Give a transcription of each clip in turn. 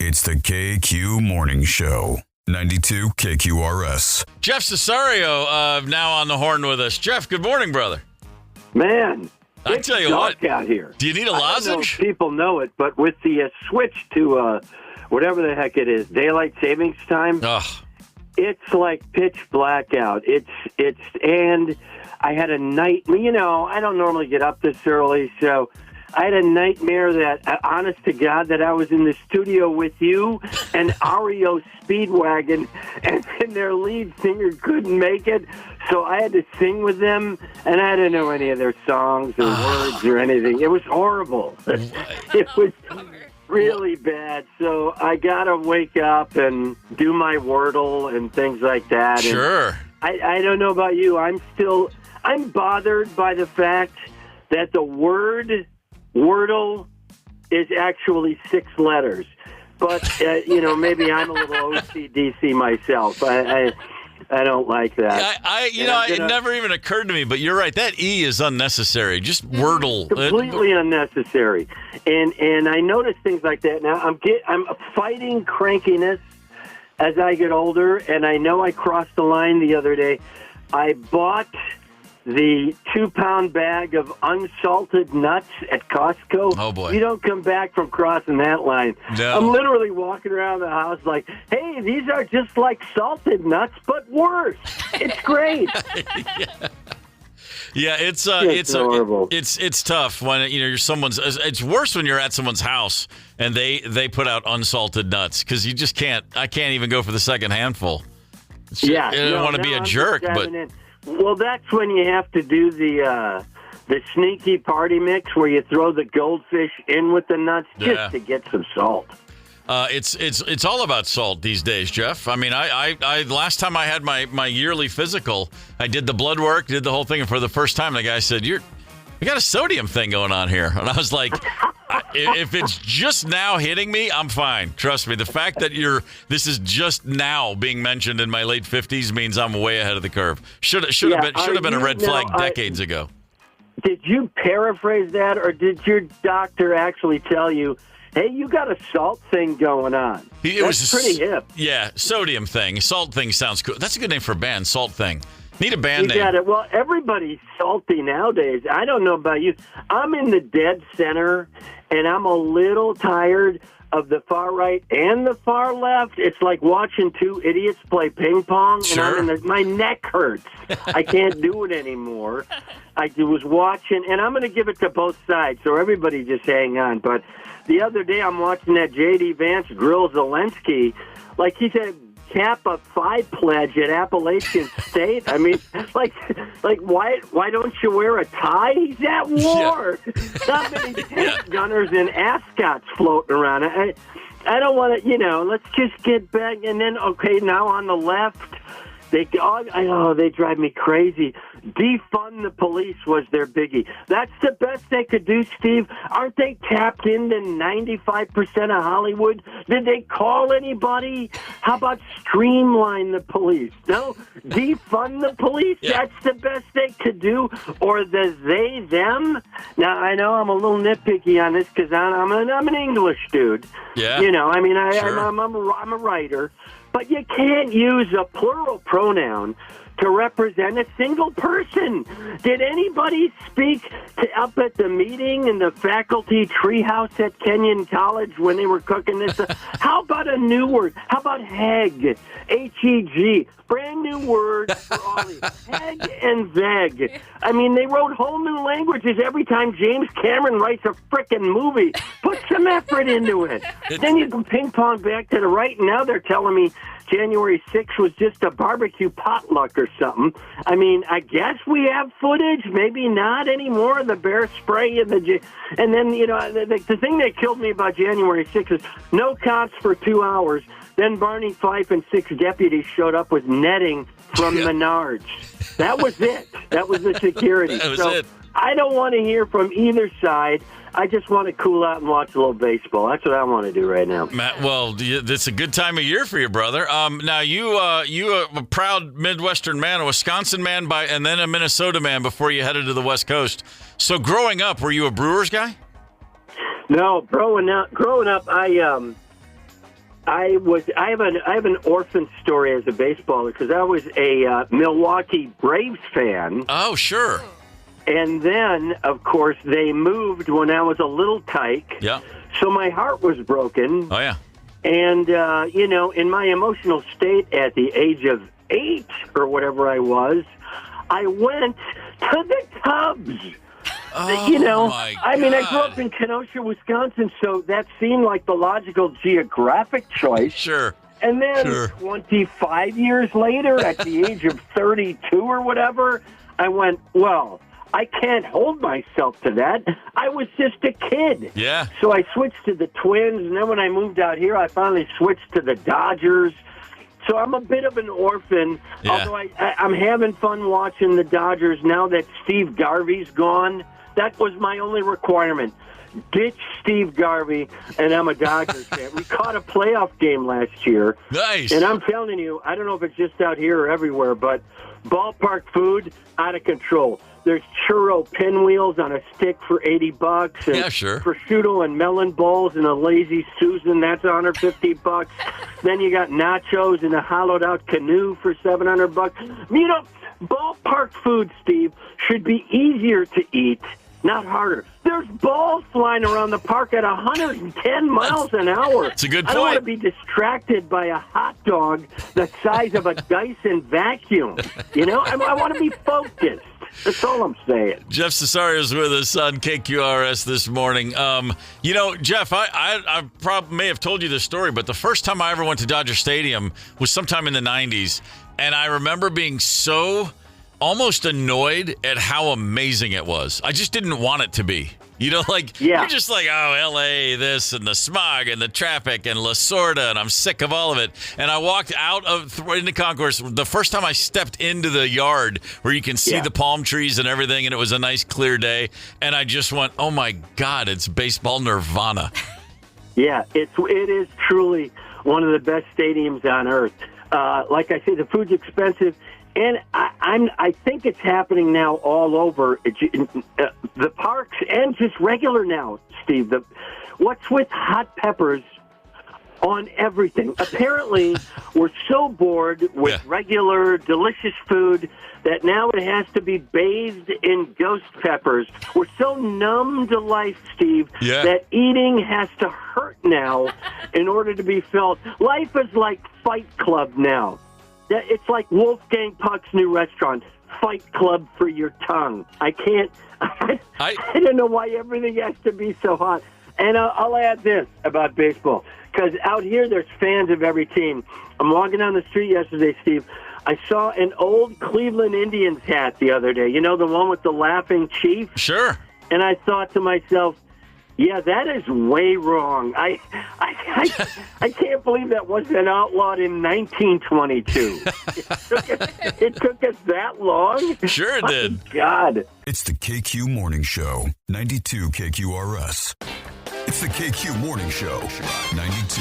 It's the KQ Morning Show. 92 KQRS. Jeff Cesario now on the horn with us. Jeff, good morning, brother. Man, I tell you what, out here. Do you need a I don't know lozenge? if people know it, but with the switch to whatever the heck it is, daylight savings time, it's like pitch black out. And I had a night. You know, I don't normally get up this early, so I had a nightmare that, honest to God, that I was in the studio with you and REO Speedwagon, and their lead singer couldn't make it, so I had to sing with them, and I didn't know any of their songs or words or anything. It was horrible. It was really bad, so I got to wake up and do my Wordle and things like that. Sure. And I don't know about you. I'm bothered by the fact that the word Wordle is actually 6 letters. But, maybe I'm a little OCDC myself. I don't like that. It never even occurred to me, but you're right. That E is unnecessary. Just Wordle. Completely unnecessary. And I notice things like that. Now, I'm fighting crankiness as I get older, and I know I crossed the line the other day. I bought the 2-pound bag of unsalted nuts at Costco. Oh, boy. You don't come back from crossing that line. No. I'm literally walking around the house like, hey, these are just like salted nuts, but worse. It's great. Yeah, it's horrible. It's tough when you're someone's. It's worse when you're at someone's house and they put out unsalted nuts because you just can't. I can't even go for the second handful. I don't want to be a jerk, but. Well, that's when you have to do the sneaky party mix where you throw the goldfish in with the nuts just to get some salt. It's all about salt these days, Jeff. I mean, I last time I had my yearly physical, I did the blood work, did the whole thing, and for the first time, the guy said, "You got a sodium thing going on here," and I was like, if it's just now hitting me, I'm fine. Trust me. The fact that this is just now being mentioned in my late 50s means I'm way ahead of the curve. Should have been a red flag decades ago. Did you paraphrase that, or did your doctor actually tell you, hey, you got a salt thing going on? That's pretty hip. Yeah, sodium thing. Salt thing sounds cool. That's a good name for a band, Salt Thing. Need a band name. You got it. Well, everybody's salty nowadays. I don't know about you. I'm in the dead center, and I'm a little tired of the far right and the far left. It's like watching two idiots play ping pong. Sure. And my neck hurts. I can't do it anymore. I was watching, and I'm going to give it to both sides, so everybody just hang on. But the other day, I'm watching that J.D. Vance grill Zelensky. Like he said, Kappa Phi pledge at Appalachian State. I mean, like, why don't you wear a tie? He's at war. Yeah. Not many tank gunners and ascots floating around. I don't want to, let's just get back. And then, okay, now on the left, they drive me crazy. Defund the police was their biggie. That's the best they could do, Steve. Aren't they tapped into 95% of Hollywood? Did they call anybody? How about streamline the police? No, defund the police. Yeah. That's the best they could do. Or the they, them. Now, I know I'm a little nitpicky on this because I'm an English dude. Yeah. Sure. I'm a writer. But you can't use a plural pronoun to represent a single person. Did anybody speak up at the meeting in the faculty treehouse at Kenyon College when they were cooking this? How about a new word? How about heg? H-E-G. Brand new word for all these. Heg and veg. I mean, they wrote whole new languages every time James Cameron writes a frickin' movie. Put some effort into it. Then you can ping pong back to the right, and now they're telling me January 6th was just a barbecue potluck or something. I mean, I guess we have footage, maybe not anymore, the bear spray and then, the thing that killed me about January 6th is no cops for 2 hours. Then Barney Fife and 6 deputies showed up with netting from Menards. That was it. That was the security. That was it. I don't want to hear from either side. I just want to cool out and watch a little baseball. That's what I want to do right now. Matt, well, it's a good time of year for you, brother. Now, you a proud Midwestern man, a Wisconsin man, and then a Minnesota man before you headed to the West Coast. So growing up, were you a Brewers guy? No, growing up, I have an orphan story as a baseballer because I was a Milwaukee Braves fan. Oh, sure. And then, of course, they moved when I was a little tyke. Yeah. So my heart was broken. Oh, yeah. And, in my emotional state at the age of 8 or whatever I was, I went to the Cubs. Oh, my God. I mean, I grew up in Kenosha, Wisconsin, so that seemed like the logical geographic choice. Sure. And then 25 years later, at the age of 32 or whatever, I went, well, I can't hold myself to that. I was just a kid. Yeah. So I switched to the Twins, and then when I moved out here, I finally switched to the Dodgers. So I'm a bit of an orphan, although I'm having fun watching the Dodgers now that Steve Garvey's gone. That was my only requirement. Ditch Steve Garvey, and I'm a Dodgers fan. We caught a playoff game last year. Nice. And I'm telling you, I don't know if it's just out here or everywhere, but ballpark food, out of control. There's churro pinwheels on a stick for $80. And yeah, sure. prosciutto and melon balls and a Lazy Susan, that's $150. Then you got nachos in a hollowed-out canoe for $700. You know, ballpark food, Steve, should be easier to eat, not harder. There's balls flying around the park at 110 miles an hour. That's a good I don't want to point. be distracted by a hot dog the size of a Dyson vacuum. You know, I want to be focused. That's all I'm saying. Jeff Cesario is with us on KQRS this morning. Jeff, I probably may have told you this story, but the first time I ever went to Dodger Stadium was sometime in the 90s, and I remember being so almost annoyed at how amazing it was. I just didn't want it to be. You're just like, oh, L.A., this and the smog and the traffic and La Sorda, and I'm sick of all of it. And I walked out into Concourse. The first time I stepped into the yard where you can see the palm trees and everything, and it was a nice, clear day, and I just went, oh, my God, it's baseball nirvana. Yeah, it is truly one of the best stadiums on earth. Like I say, the food's expensive. And I think it's happening now all over the parks and just regular now, Steve. What's with hot peppers on everything? Apparently, we're so bored with regular, delicious food that now it has to be bathed in ghost peppers. We're so numb to life, Steve, that eating has to hurt now in order to be felt. Life is like Fight Club now. It's like Wolfgang Puck's new restaurant, Fight Club for your tongue. I don't know why everything has to be so hot. And I'll add this about baseball, because out here there's fans of every team. I'm walking down the street yesterday, Steve. I saw an old Cleveland Indians hat the other day. You know, the one with the laughing chief? Sure. And I thought to myself, yeah, that is way wrong. I can't believe that wasn't outlawed in 1922. It took us that long? Sure it did. My God. It's the KQ Morning Show, 92 KQRS. It's the KQ Morning Show, 92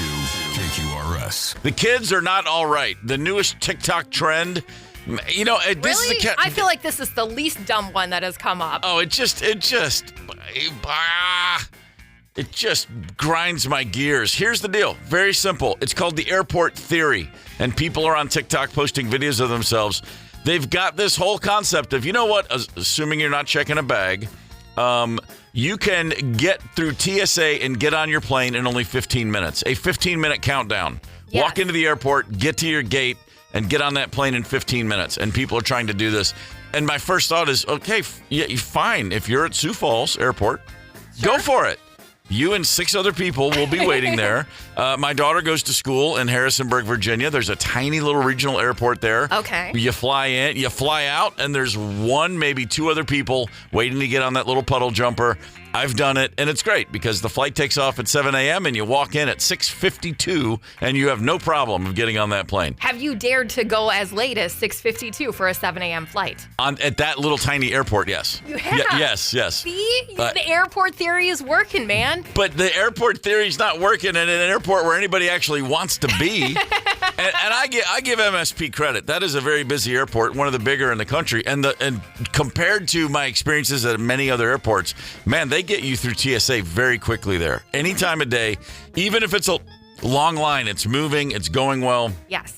KQRS. The kids are not all right. The newest TikTok trend. You know, this really? is I feel like this is the least dumb one that has come up. Oh, it just grinds my gears. Here's the deal. Very simple. It's called the airport theory. And people are on TikTok posting videos of themselves. They've got this whole concept of, you know what, assuming you're not checking a bag, you can get through TSA and get on your plane in only 15 minutes. A 15-minute countdown. Yes. Walk into the airport, get to your gate, and get on that plane in 15 minutes. And people are trying to do this. And my first thought is, okay, fine. If you're at Sioux Falls Airport, go for it. You and 6 other people will be waiting there. My daughter goes to school in Harrisonburg, Virginia. There's a tiny little regional airport there. Okay. You fly in, you fly out, and there's 1, maybe 2 other people waiting to get on that little puddle jumper. I've done it, and it's great because the flight takes off at 7 a.m. and you walk in at 6:52, and you have no problem of getting on that plane. Have you dared to go as late as 6:52 for a 7 a.m. flight? At that little tiny airport, yes. You have? Yes. See? The airport theory is working, man. But the airport theory's not working at an airport where anybody actually wants to be. and I give MSP credit. That is a very busy airport, one of the bigger in the country. And compared to my experiences at many other airports, man, they get you through TSA very quickly there. Any time of day, even if it's Long line. It's moving. It's going well. Yes.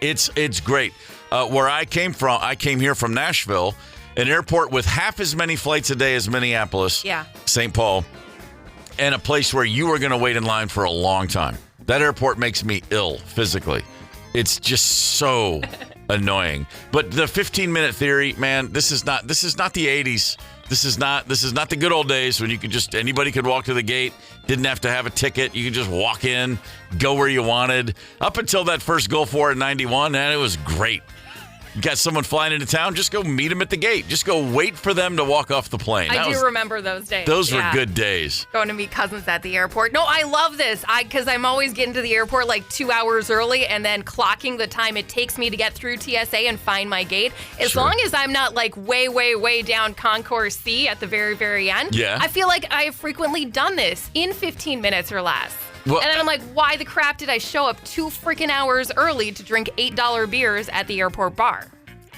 It's great. Where I came here from Nashville, an airport with half as many flights a day as Minneapolis, St. Paul, and a place where you are going to wait in line for a long time. That airport makes me ill physically. It's just so annoying. But the 15-minute theory, man, this is not the 80s. This is not the good old days when anybody could walk to the gate, didn't have to have a ticket. You could just walk in, go where you wanted. Up until that first Gulf War in 91, and it was great. You got someone flying into town, just go meet them at the gate. Just go wait for them to walk off the plane. I do remember those days. Those were good days. Going to meet cousins at the airport. No, I love this. Because I'm always getting to the airport like 2 hours early and then clocking the time it takes me to get through TSA and find my gate. As long as I'm not like way, way, way down Concourse C at the very, very end. Yeah. I feel like I've frequently done this in 15 minutes or less. Well, and then I'm like, why the crap did I show up 2 freaking hours early to drink $8 beers at the airport bar?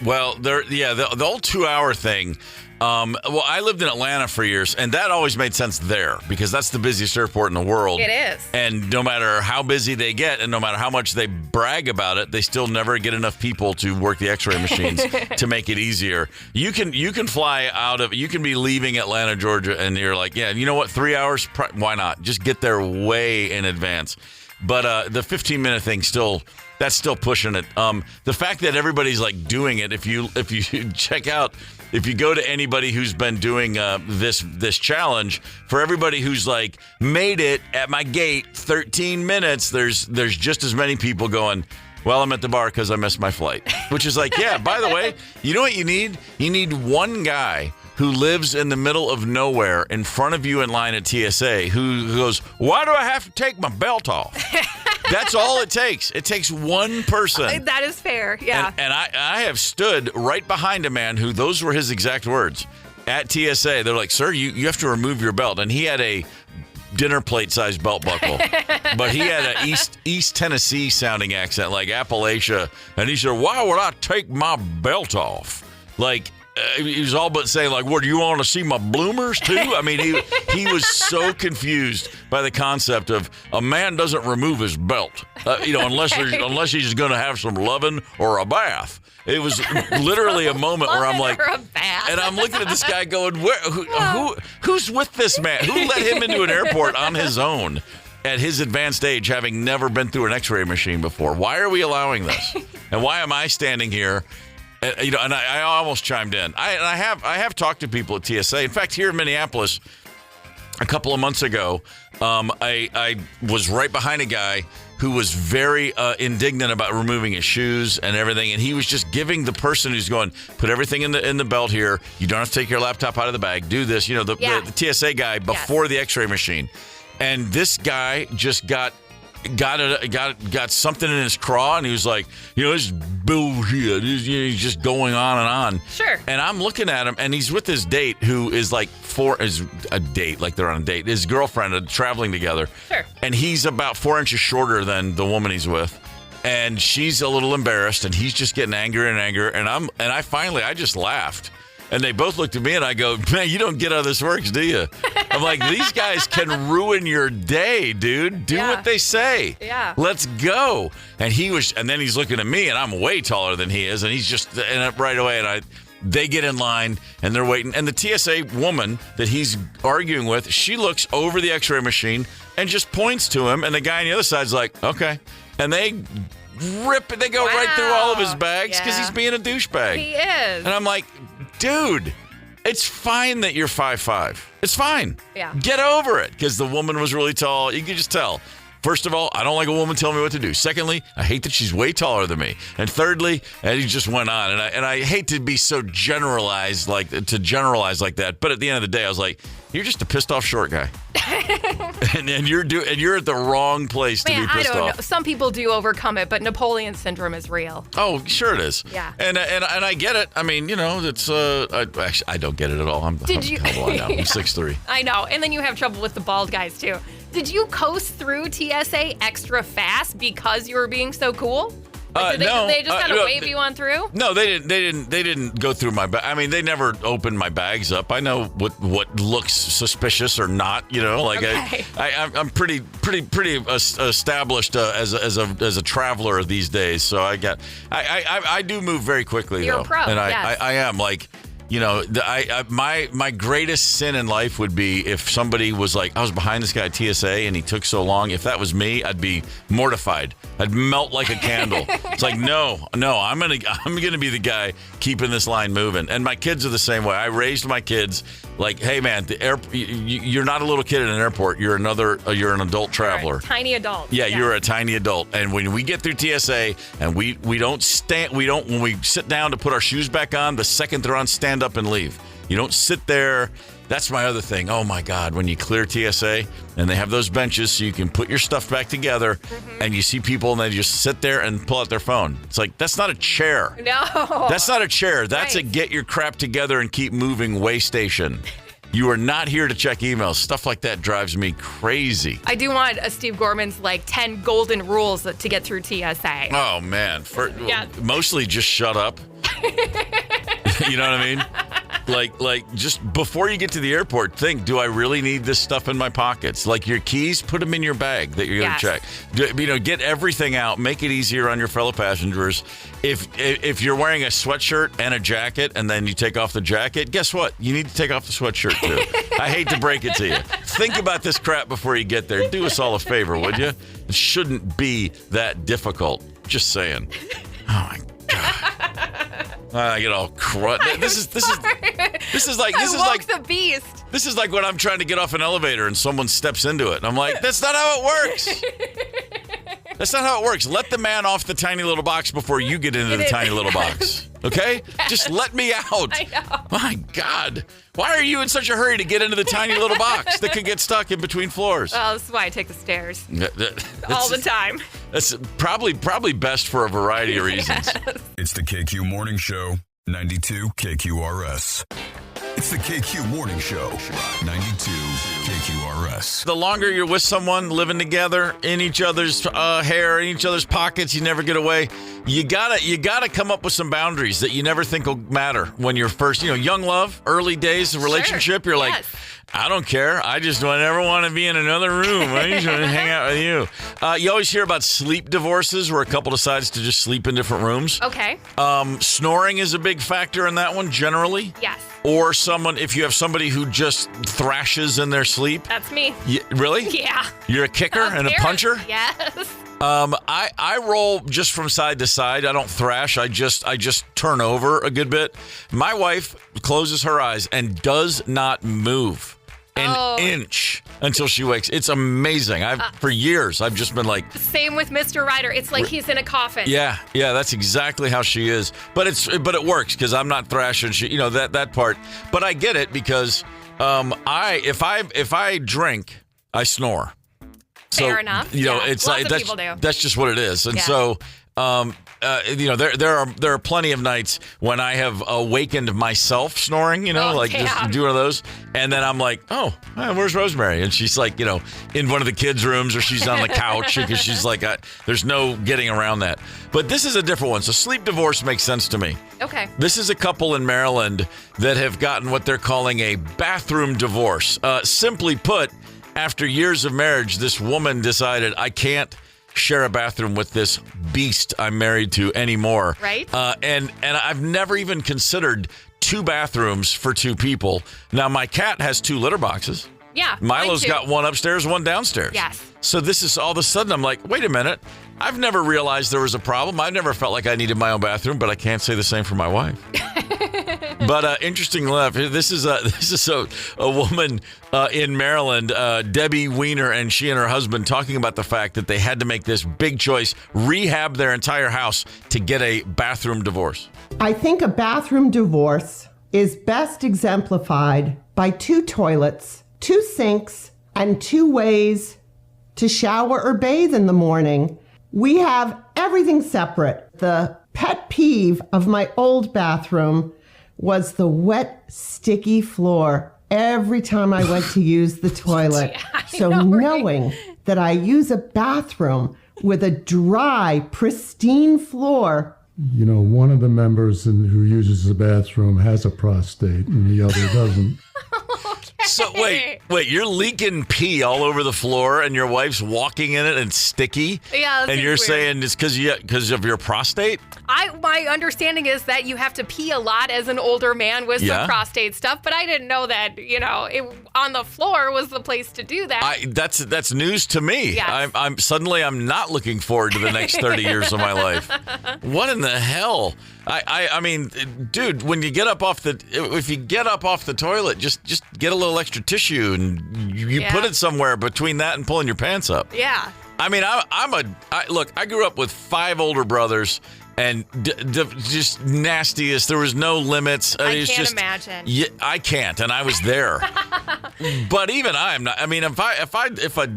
Well, the old 2-hour thing. I lived in Atlanta for years, and that always made sense there because that's the busiest airport in the world. It is. And no matter how busy they get and no matter how much they brag about it, they still never get enough people to work the x-ray machines to make it easier. You can fly you can be leaving Atlanta, Georgia, and you're like, yeah, you know what, 3 hours? Why not? Just get there way in advance. But the 15-minute thing that's still pushing it. The fact that everybody's like doing it, if you check out, if you go to anybody who's been doing this challenge, for everybody who's like made it at my gate 13 minutes, there's just as many people going, well, I'm at the bar because I missed my flight. Which is like, yeah, by the way, you know what you need? You need one guy who lives in the middle of nowhere in front of you in line at TSA who goes, why do I have to take my belt off? That's all it takes. It takes one person. That is fair, yeah. And I have stood right behind a man who those were his exact words at TSA. They're like, sir, you have to remove your belt. And he had a dinner plate-sized belt buckle. But he had an East Tennessee sounding accent, like Appalachia. And he said, why would I take my belt off? Like, he was all but saying, like, what, do you want to see my bloomers too? I mean, he was so confused by the concept of a man doesn't remove his belt, unless he's going to have some loving or a bath. It was literally a moment where I'm like, and I'm looking at this guy going, who's with this man? Who let him into an airport on his own at his advanced age, having never been through an x-ray machine before? Why are we allowing this? And why am I standing here? And I almost chimed in. I have talked to people at TSA. In fact, here in Minneapolis, a couple of months ago, I was right behind a guy who was very indignant about removing his shoes and everything, and he was just giving the person who's going, put everything in the belt here. You don't have to take your laptop out of the bag. Do this. The TSA guy before the X-ray machine, and this guy just got something in his craw, and he was like, this is bullshit. He's just going on and on. Sure. And I'm looking at him, and he's with his date, who is like is a date, like they're on a date. His girlfriend are traveling together. Sure. And he's about 4 inches shorter than the woman he's with, and she's a little embarrassed, and he's just getting angrier and angrier. And I just laughed. And they both looked at me, and I go, man, you don't get how this works, do you? I'm like, these guys can ruin your day, dude. Do what they say. Yeah. Let's go. And then he's looking at me, and I'm way taller than he is. And he's just, and right away, and they get in line, and they're waiting. And the TSA woman that he's arguing with, she looks over the x-ray machine and just points to him. And the guy on the other side's like, okay. And they go right through all of his bags because he's being a douchebag. He is. And I'm like, dude, it's fine that you're 5'5". It's fine. Yeah. Get over it. Because the woman was really tall. You could just tell. First of all, I don't like a woman telling me what to do. Secondly, I hate that she's way taller than me. And thirdly, and he just went on. And I hate to be so generalize like that. But at the end of the day, I was like, you're just a pissed off short guy. and you're at the wrong place to be pissed off. I don't know. Some people do overcome it, but Napoleon syndrome is real. Oh, sure it is. Yeah. And I get it. I mean, it's I don't get it at all. I'm now. I'm 6'3". I know. And then you have trouble with the bald guys too. Did you coast through TSA extra fast because you were being so cool? Did they just kind of wave you on through? No, they didn't. They didn't go through my bag. I mean, they never opened my bags up. I know what looks suspicious or not. Okay. I'm pretty established as a traveler these days. So I do move very quickly. You're though. a pro. And yes. I am like. My greatest sin in life would be if somebody was like, I was behind this guy at TSA and he took so long. If that was me, I'd be mortified. I'd melt like a candle. It's like, no, I'm gonna be the guy keeping this line moving. And my kids are the same way. I raised my kids like, hey man, you're not a little kid in an airport. You're an adult traveler. Tiny adult. Yeah, you're a tiny adult. And when we get through TSA and we don't when we sit down to put our shoes back on, the second they're on, stand up and leave. You don't sit there. That's my other thing. Oh my God, when you clear TSA and they have those benches so you can put your stuff back together, and you see people and they just sit there and pull out their phone. It's like, that's not a chair. No. That's not a chair. That's right. a get your crap together and keep moving way station. You are not here to check emails. Stuff like that drives me crazy. I do want Steve Gorman's 10 golden rules to get through TSA. Oh man, mostly just shut up. You know what I mean? Like just before you get to the airport, think, do I really need this stuff in my pockets? Like your keys, put them in your bag that you're going to check. Get everything out. Make it easier on your fellow passengers. If you're wearing a sweatshirt and a jacket and then you take off the jacket, guess what? You need to take off the sweatshirt too. I hate to break it to you. Think about this crap before you get there. Do us all a favor, would you? It shouldn't be that difficult. Just saying. Oh my God. I get all crud. This is like the beast. This is like when I'm trying to get off an elevator and someone steps into it, and I'm like, that's not how it works. That's not how it works. Let the man off the tiny little box before you get into the tiny little box. Okay? Just let me out. I know. My God. Why are you in such a hurry to get into the tiny little box that could get stuck in between floors? Well, this is why I take the stairs. All the time. That's probably best for a variety of reasons. Yes. It's the KQ Morning Show, 92 KQRS. It's the KQ Morning Show, 92 KQRS. The longer you're with someone, living together, in each other's hair, in each other's pockets, you never get away. You gotta come up with some boundaries that you never think will matter when you're first, young love, early days of relationship. You're like, I don't care. I just don't ever want to be in another room. I just want to hang out with you. You always hear about sleep divorces where a couple decides to just sleep in different rooms. Okay. Snoring is a big factor in that one, generally. Yes. Or if you have somebody who just thrashes in their sleep. That's me. Really? Yeah. You're a kicker and a puncher? Yes. I roll just from side to side. I don't thrash. I just turn over a good bit. My wife closes her eyes and does not move an inch until she wakes. It's amazing. For years, I've just been like... Same with Mr. Ryder. It's like he's in a coffin. Yeah, that's exactly how she is. But it works because I'm not thrashing. That part. But I get it because if I drink, I snore. Fair enough. It's Lots of people do. That's just what it is. And so, there are plenty of nights when I have awakened myself snoring, just do one of those. And then I'm like, where's Rosemary? And she's like, in one of the kids' rooms, or she's on the couch because she's like, there's no getting around that. But this is a different one. So sleep divorce makes sense to me. Okay. This is a couple in Maryland that have gotten what they're calling a bathroom divorce. Simply put, after years of marriage, this woman decided, I can't share a bathroom with this beast I'm married to anymore. Right. And I've never even considered 2 bathrooms for 2 people. Now, my cat has 2 litter boxes. Yeah. Milo's got one upstairs, one downstairs. Yes. So this is all of a sudden, I'm like, wait a minute. I've never realized there was a problem. I've never felt like I needed my own bathroom, but I can't say the same for my wife. But interesting enough, this is a woman in Maryland, Debbie Weiner, and she and her husband talking about the fact that they had to make this big choice, rehab their entire house to get a bathroom divorce. I think a bathroom divorce is best exemplified by 2 toilets, 2 sinks, and 2 ways to shower or bathe in the morning. We have everything separate. The pet peeve of my old bathroom was the wet, sticky floor every time I went to use the toilet. Yeah, knowing that I use a bathroom with a dry, pristine floor. You know, one of the members who uses the bathroom has a prostate and the other doesn't. So wait, you're leaking pee all over the floor and your wife's walking in it and it's sticky? Yeah, and you're weird. saying it's because of your prostate? My understanding is that you have to pee a lot as an older man with some prostate stuff, but I didn't know that, on the floor was the place to do that. That's news to me. Yes. I'm not looking forward to the next 30 years of my life. What in the hell? I mean, dude, when you get up off if you get up off the toilet, just get a little extra tissue and you put it somewhere between that and pulling your pants up. Yeah. I mean, look, I grew up with 5 older brothers and just nastiest. There was no limits. I can't imagine. Yeah, I can't, and I was there. But even I'm not. I mean, if I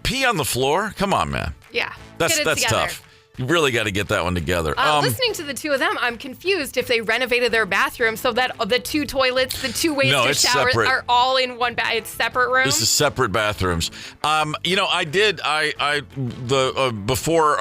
pee on the floor, come on, man. Yeah. That's tough. You really got to get that one together. Listening to the two of them, I'm confused if they renovated their bathroom so that the 2 toilets, the 2 ways to shower are all in one it's separate rooms. This is separate bathrooms. I did. Before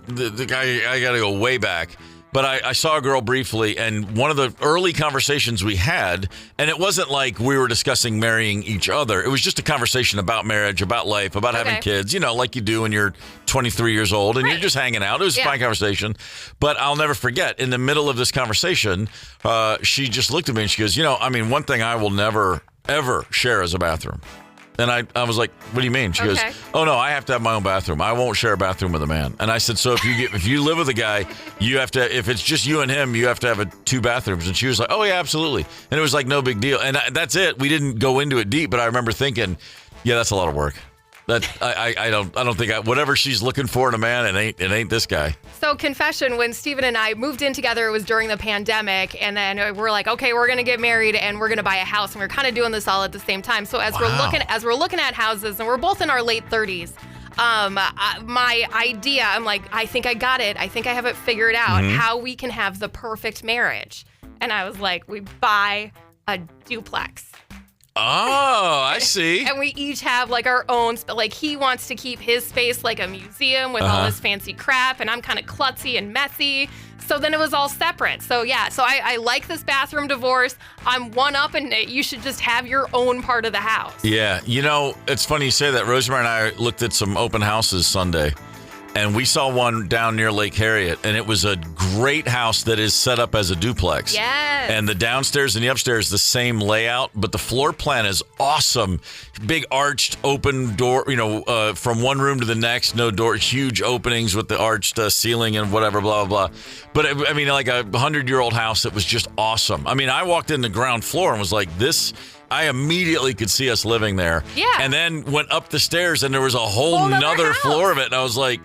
the guy. I got to go way back. But I saw a girl briefly, and one of the early conversations we had, and it wasn't like we were discussing marrying each other. It was just a conversation about marriage, about life, about having kids, like you do when you're 23 years old and you're just hanging out. It was a fine conversation. But I'll never forget, in the middle of this conversation, she just looked at me and she goes, one thing I will never, ever share is a bathroom. And I was like, what do you mean? She goes, oh, no, I have to have my own bathroom. I won't share a bathroom with a man. And I said, so if you live with a guy, you have to, if it's just you and him, you have to have 2 bathrooms. And she was like, oh, yeah, absolutely. And it was like no big deal. And that's it. We didn't go into it deep, but I remember thinking, yeah, that's a lot of work. That I don't think whatever she's looking for in a man, it ain't this guy. So confession, when Steven and I moved in together, it was during the pandemic, and then we're like, okay, we're gonna get married and we're gonna buy a house, and we're kind of doing this all at the same time. So as we're looking at houses, and we're both in our late 30s. My idea, I'm like, I think I got it. I think I have it figured out how we can have the perfect marriage. And I was like, we buy a duplex. Oh, I see. And we each have like our own, he wants to keep his space like a museum with all this fancy crap, and I'm kind of klutzy and messy. So then it was all separate. So yeah, I like this bathroom divorce. I'm one up, and you should just have your own part of the house. Yeah, it's funny you say that. Rosemary and I looked at some open houses Sunday. And we saw one down near Lake Harriet, and it was a great house that is set up as a duplex. Yes. And the downstairs and the upstairs, the same layout, but the floor plan is awesome. Big arched open door, from one room to the next, no door, huge openings with the arched ceiling and whatever, blah, blah, blah. But like a 100-year-old house, it was just awesome. I mean, I walked in the ground floor and was like, this... I immediately could see us living there. Yeah. And then went up the stairs, and there was a whole nother floor of it, and I was like...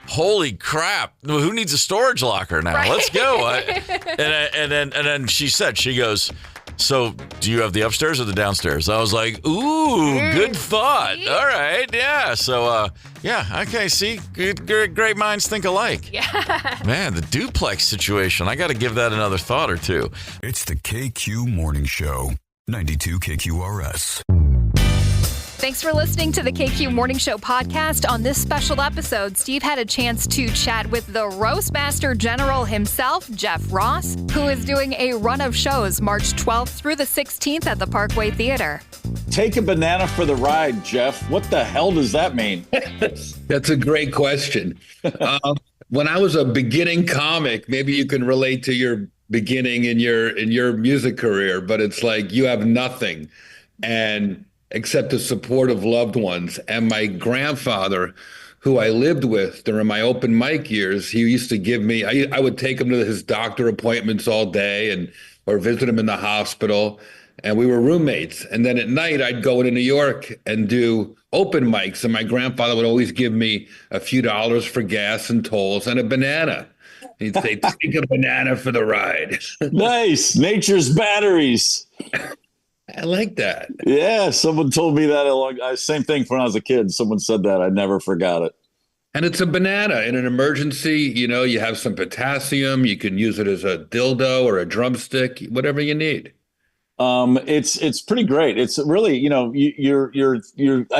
Holy crap! Who needs a storage locker now? Right. Let's go. And then she goes, so do you have the upstairs or the downstairs? I was like, ooh, good thought. All right, yeah. So okay. See, great minds think alike. Yeah. Man, the duplex situation. I got to give that another thought or two. It's the KQ Morning Show, 92 KQRS. Thanks for listening to the KQ Morning Show podcast. On this special episode, Steve had a chance to chat with the Roastmaster General himself, Jeff Ross, who is doing a run of shows March 12th through the 16th at the Parkway Theater. Take a banana for the ride, Jeff. What the hell does that mean? That's a great question. When I was a beginning comic, maybe you can relate to your beginning in your music career, but it's like you have nothing except the support of loved ones. And my grandfather, who I lived with during my open mic years, he used to give me, I would take him to his doctor appointments all day or visit him in the hospital. And we were roommates. And then at night I'd go into New York and do open mics. And my grandfather would always give me a few dollars for gas and tolls and a banana. He'd say, take a banana for the ride. Nice. Nature's batteries. I like that. Yeah, someone told me that same thing when I was a kid. Someone said that. I never forgot it. And it's a banana in an emergency. You have some potassium. You can use it as a dildo or a drumstick, whatever you need. It's pretty great. It's really, I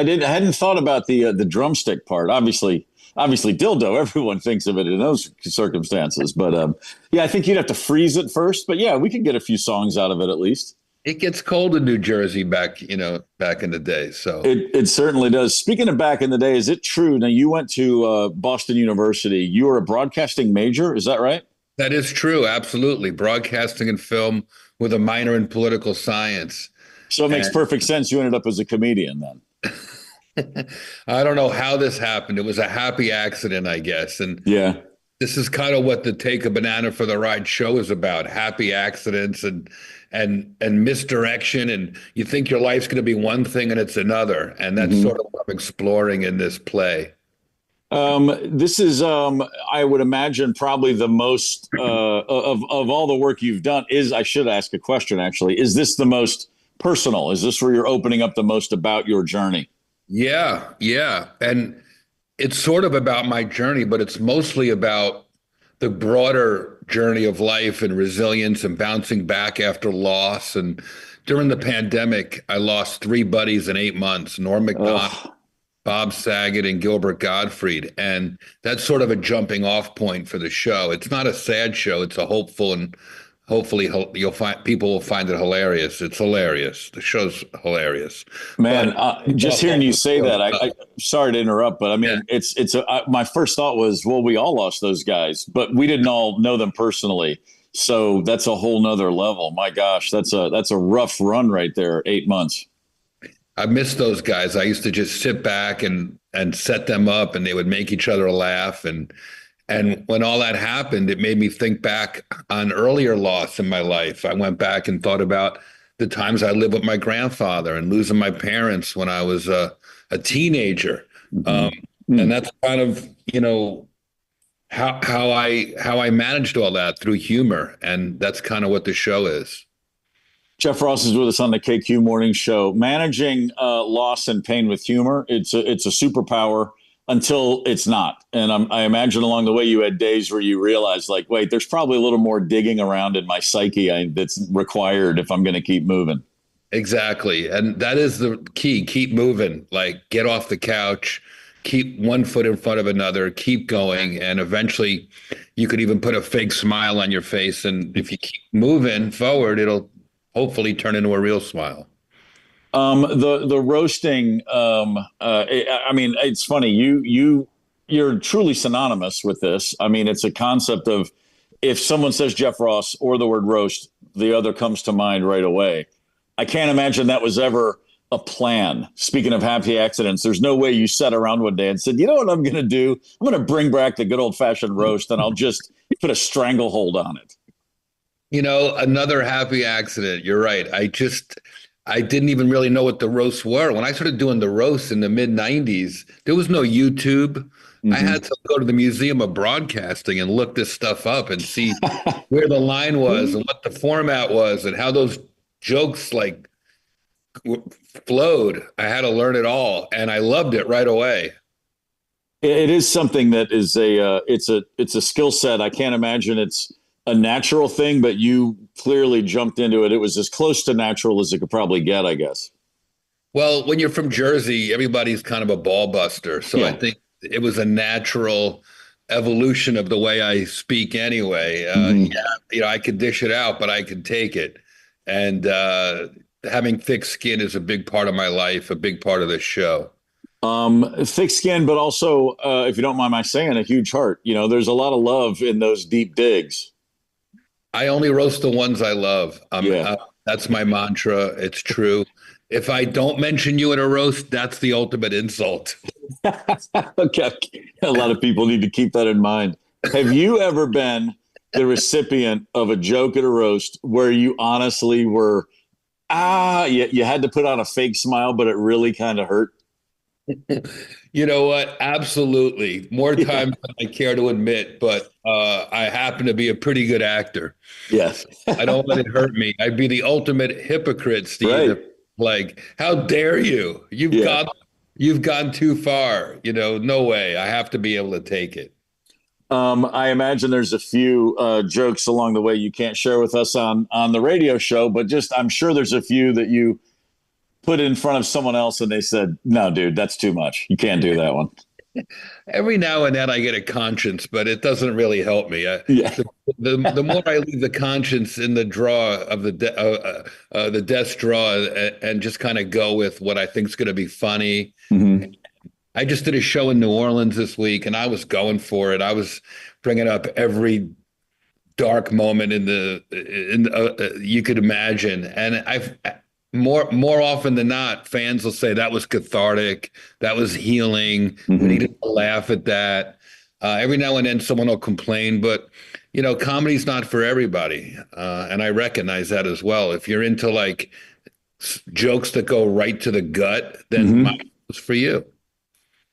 hadn't thought about the drumstick part. Obviously, obviously dildo. Everyone thinks of it in those circumstances. But yeah, I think you'd have to freeze it first. But yeah, we could get a few songs out of it at least. It gets cold in New Jersey back in the day. So it certainly does. Speaking of back in the day, is it true? Now, you went to Boston University. You were a broadcasting major. Is that right? that is true. Absolutely. Broadcasting and film with a minor in political science. So it makes perfect sense. You ended up as a comedian then. I don't know how this happened. It was a happy accident, I guess. And yeah, this is kind of what the Take a Banana for the Ride show is about: happy accidents and misdirection. And you think your life's going to be one thing and it's another. And that's sort of what I'm exploring in this play. This is, I would imagine, probably the most of all the work you've done. I should ask a question, actually. Is this the most personal? Is this where you're opening up the most about your journey? Yeah. And it's sort of about my journey, but it's mostly about the broader journey of life and resilience and bouncing back after loss. And during the pandemic, I lost 3 buddies in 8 months: Norm Macdonald, Bob Saget, and Gilbert Gottfried. And that's sort of a jumping off point for the show. It's not a sad show. It's a hopeful, and hopefully people will find it hilarious. It's hilarious. The show's hilarious. Man, just hearing you say that, I sorry to interrupt, but I mean, my first thought was, well, we all lost those guys, but we didn't all know them personally. So that's a whole nother level. My gosh, that's a rough run right there. 8 months. I miss those guys. I used to just sit back and set them up, and they would make each other laugh. And when all that happened, it made me think back on earlier loss in my life. I went back and thought about the times I lived with my grandfather and losing my parents when I was a teenager. And that's kind of, how I managed all that through humor. And that's kind of what the show is. Jeff Ross is with us on the KQ Morning Show. Managing loss and pain with humor, it's a superpower until it's not. And I imagine along the way you had days where you realized, like, wait, there's probably a little more digging around in my psyche that's required if I'm going to keep moving. Exactly. And that is the key. Keep moving. Like, get off the couch, keep one foot in front of another, keep going. And eventually you could even put a fake smile on your face. And if you keep moving forward, it'll hopefully turn into a real smile. The roasting, I mean, it's funny. You're truly synonymous with this. I mean, it's a concept of, if someone says Jeff Ross or the word roast, the other comes to mind right away. I can't imagine that was ever a plan. Speaking of happy accidents, there's no way you sat around one day and said, you know what I'm going to do? I'm going to bring back the good old fashioned roast and I'll just put a stranglehold on it. Another happy accident. You're right. I didn't even really know what the roasts were. When I started doing the roasts in the mid 90s, there was no YouTube. I had to go to the Museum of Broadcasting and look this stuff up and see where the line was and what the format was and how those jokes flowed. I had to learn it all, and I loved it right away. It is something that is it's a skill set. I can't imagine it's a natural thing, but you clearly jumped into it. It was as close to natural as it could probably get, I guess. Well, when you're from Jersey, everybody's kind of a ball buster. So I think it was a natural evolution of the way I speak anyway. I could dish it out, but I could take it. And having thick skin is a big part of my life, a big part of this show. Thick skin, but also, if you don't mind my saying, a huge heart. There's a lot of love in those deep digs. I only roast the ones I love. That's my mantra. It's true. If I don't mention you in a roast, that's the ultimate insult. Okay. A lot of people need to keep that in mind. Have you ever been the recipient of a joke at a roast where you honestly were, you had to put on a fake smile, but it really kind of hurt? You know what? Absolutely. More times than I care to admit, but I happen to be a pretty good actor. Yes. I don't let it hurt me. I'd be the ultimate hypocrite, Steve. Right. Like, how dare you? You've gone too far. No way. I have to be able to take it. I imagine there's a few jokes along the way you can't share with us on the radio show, but I'm sure there's a few that you put in front of someone else and they said, no, dude, that's too much. You can't do that one. Every now and then I get a conscience, but it doesn't really help me. Yeah. The more I leave the conscience in the draw of the desk draw, and just kind of go with what I think is going to be funny. Mm-hmm. I just did a show in New Orleans this week, and I was going for it. I was bringing up every dark moment you could imagine, and I've more often than not, fans will say that was cathartic, that was healing. Mm-hmm. We needed to laugh at that. Every now and then, someone will complain, but comedy's not for everybody, and I recognize that as well. If you're into like jokes that go right to the gut, then mine was for you.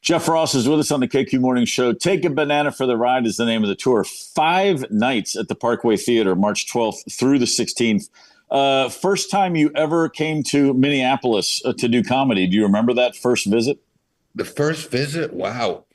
Jeff Ross is with us on the KQ Morning Show. Take a Banana for the Ride is the name of the tour. 5 nights at the Parkway Theater, March 12th through the 16th. First time you ever came to Minneapolis to do comedy. Do you remember that first visit? The first visit? Wow.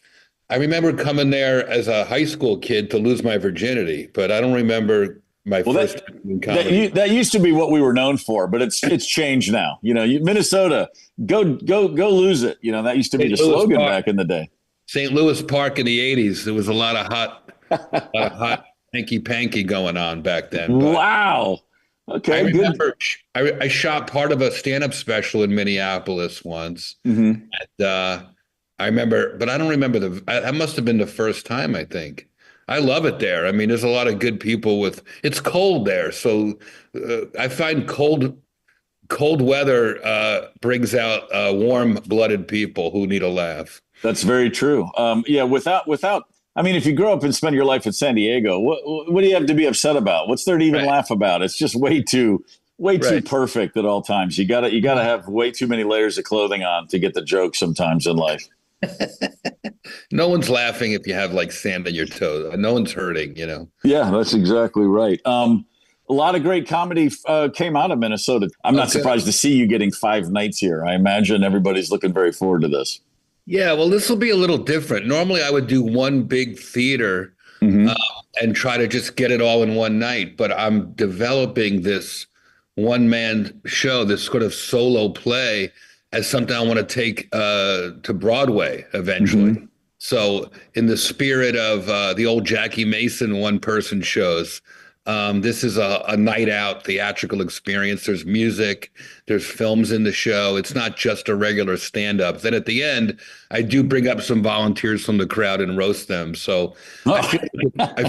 I remember coming there as a high school kid to lose my virginity, but I don't remember my first time in comedy. That used to be what we were known for, but it's changed now. Minnesota, go lose it. That used to be the slogan back in the day. St. Louis Park in the 80s, there was a lot of hot hanky-panky going on back then. Wow. Okay, I remember I shot part of a stand-up special in Minneapolis once. Mm-hmm. And I remember, but I don't remember that must have been the first time, I think. I love it there. I mean, there's a lot of good people it's cold there. So I find cold weather brings out warm-blooded people who need a laugh. That's very true. Without, I mean, if you grow up and spend your life in San Diego, what do you have to be upset about? What's there to even laugh about? It's just way too perfect at all times. You gotta have way too many layers of clothing on to get the joke sometimes in life. No one's laughing if you have like sand on your toe. No one's hurting, Yeah, that's exactly right. A lot of great comedy came out of Minnesota. I'm not surprised to see you getting 5 nights here. I imagine everybody's looking very forward to this. Yeah, well, this will be a little different. Normally I would do one big theater and try to just get it all in one night. But I'm developing this one-man show, this sort of solo play, as something I want to take to Broadway eventually. Mm-hmm. So in the spirit of the old Jackie Mason one-person shows, this is a night out theatrical experience. There's music, there's films in the show. It's not just a regular stand-up. Then at the end, I do bring up some volunteers from the crowd and roast them. So I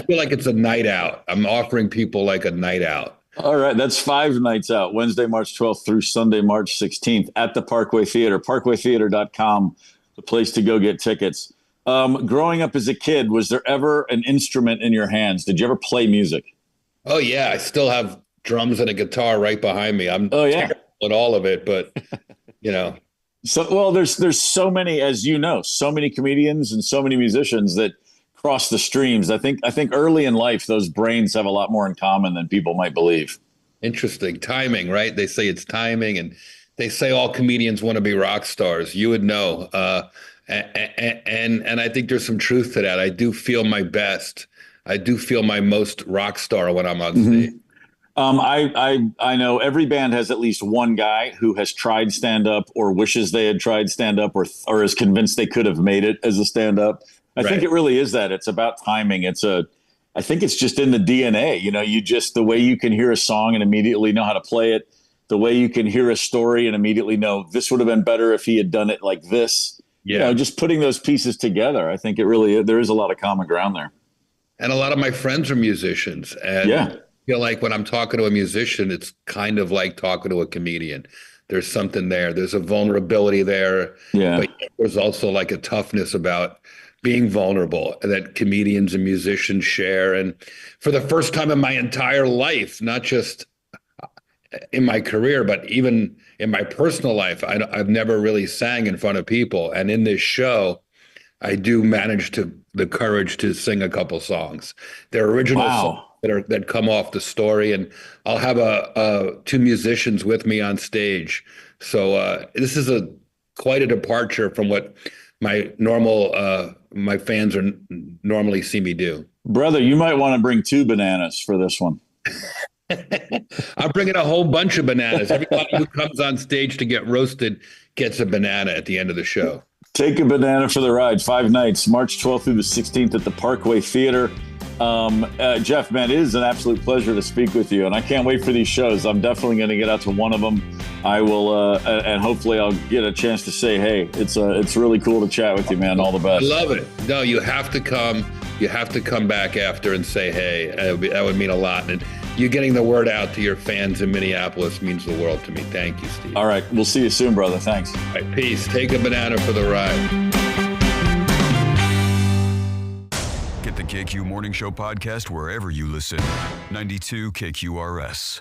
feel like it's a night out. I'm offering people like a night out. All right, that's 5 nights out, Wednesday, March 12th through Sunday, March 16th at the Parkway Theater, parkwaytheater.com, the place to go get tickets. Growing up as a kid, was there ever an instrument in your hands? Did you ever play music? Oh, yeah. I still have drums and a guitar right behind me. I'm terrible at all of it, but, So, there's so many, as you know, so many comedians and so many musicians that cross the streams. I think early in life, those brains have a lot more in common than people might believe. Interesting. Timing, right? They say it's timing, and they say all comedians want to be rock stars. You would know. And I think there's some truth to that. I do feel my best. I do feel my most rock star when I'm on stage. I know every band has at least one guy who has tried stand-up or wishes they had tried stand-up or is convinced they could have made it as a stand-up. I think it really is that. It's about timing. I think it's just in the DNA. The way you can hear a song and immediately know how to play it, the way you can hear a story and immediately know this would have been better if he had done it like this. Yeah. Just putting those pieces together. I think there is a lot of common ground there. And a lot of my friends are musicians. And I feel like when I'm talking to a musician, it's kind of like talking to a comedian. There's something there. There's a vulnerability there. Yeah. But there's also like a toughness about being vulnerable that comedians and musicians share. And for the first time in my entire life, not just in my career, but even in my personal life, I've never really sang in front of people. And in this show, I do manage the courage to sing a couple songs. They're original songs that come off the story. And I'll have 2 musicians with me on stage. So this is quite a departure from what my fans are normally see me do. Brother, you might want to bring 2 bananas for this one. I'm bringing a whole bunch of bananas. Everybody who comes on stage to get roasted gets a banana at the end of the show. Take a banana for the ride. 5 nights, March 12th through the 16th at the Parkway Theater. Jeff, man, it is an absolute pleasure to speak with you, and I can't wait for these shows. I'm definitely going to get out to one of them. I will, and hopefully I'll get a chance to say, hey, it's really cool to chat with you, man. All the best. I love it. No, you have to come. You have to come back after and say, hey, that would mean a lot. And you getting the word out to your fans in Minneapolis means the world to me. Thank you, Steve. All right. We'll see you soon, brother. Thanks. All right, peace. Take a banana for the ride. Get the KQ Morning Show podcast wherever you listen. 92 KQRS.